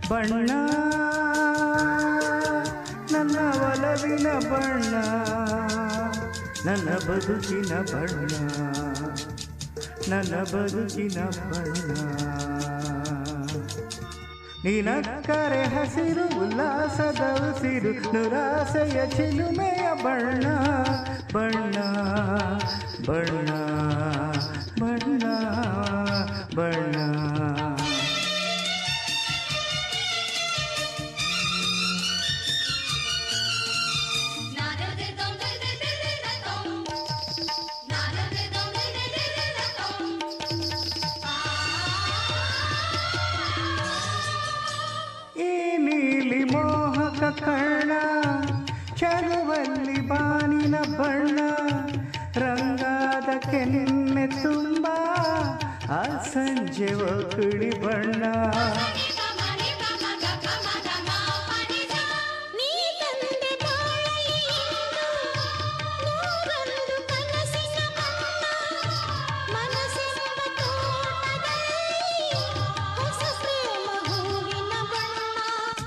ಬಣ್ಣ ನನ್ನ ಒಲವಿನ ಬಣ್ಣ ನನ್ನ ಬದುಕಿನ ಬಣ್ಣ ನನ್ನ ಬದುಕಿನ ಬಣ್ಣ ನೀನಕ್ಕರೆ ಹಸಿರು ಉಲ್ಲಾಸದ ಉಸಿರು ನಿರಾಸೆಯ ಚಿಲುಮೆಯ ಬಣ್ಣ ಬಣ್ಣ ಬಣ್ಣ ಬಣ್ಣ ಬಣ್ಣ ನೀಲಿ ಮೋಹಕ ಕರ್ಣ ಚಲುವಲ್ಲಿ ಬಾನಿನ ಬಣ್ಣ ರಂಗಾದ ಕೆನ್ನೆ ತುಂಬ ಆ ಸಂಜೆ ಒಕ್ಕುಳಿ ಬಣ್ಣ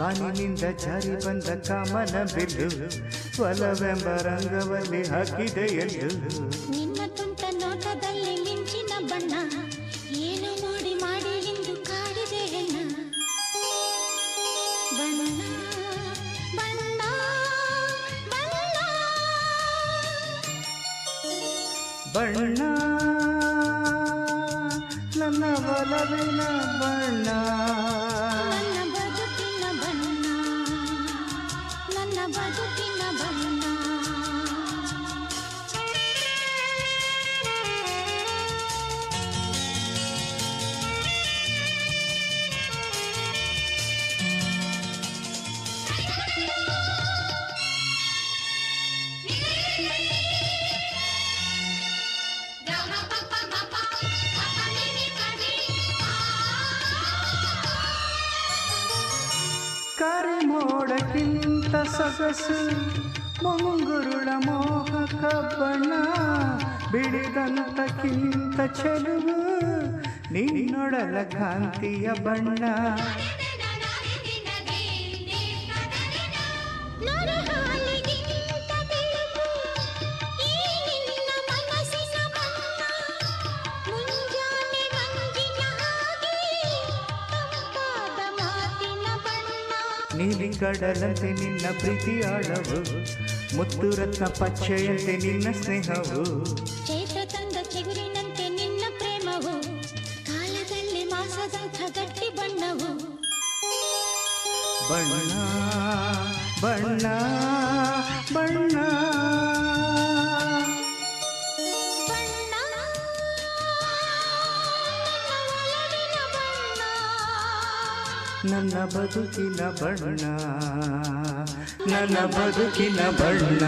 ಬಾನಿನಿಂದ ಜಾರಿ ಬಂದ ಕಾಮನ ಬಿಲ್ಲು ಒಲವೆಂಬ ರಂಗವಲ್ಲಿ ಹಾಕಿದೆ ಎಲ್ಲು ನಿನ್ನ ತುಂಟ ನೋಟದಲ್ಲಿ ಮಿಂಚಿನ ಬಣ್ಣ ಏನು ಮಾಡಿ ಮಾಡಿ ಎಂದು ಕಾಡಿದೆ ಹೆಣ್ಣ ಬಣ್ಣ ಬಣ್ಣ ಬಣ್ಣ ನನ್ನ ಒಲವಿನ ಬಣ್ಣ ಬದುಕಿನ ಬಣ್ಣ ಕರಿಮೋಡಕ್ಕಿಂತ ಸೊಗಸು ಮುಂಗುರುಳ ಮೋಹಕ ಬಣ್ಣ ಬಿಡಿದಂತಕ್ಕಿಂತ ಚೆಲುವು ನಿನ್ನೊಡಲ ಕಾಂತಿಯ ಬಣ್ಣ ನೀಲಿ ಕಡಲಂತೆ ನಿನ್ನ ಪ್ರೀತಿ ಆಳವು ಮುತ್ತು ರತ್ನ ಪಚ್ಚೆಯಂತೆ ನಿನ್ನ ಸ್ನೇಹವು ಚೈತ್ರ ತಂದ ಚಿಗುರಿನಂತೆ ನಿನ್ನ ಪ್ರೇಮವು ಕಾಲದಲ್ಲಿ ಮಾಸದಂಥ ಗಟ್ಟಿ ಬಣ್ಣವು ಬಣ್ಣ ಬಣ್ಣ ಬಣ್ಣ ನನ್ನ ಬದುಕಿನ ಬಣ್ಣ ನನ್ನ ಬದುಕಿನ ಬಣ್ಣ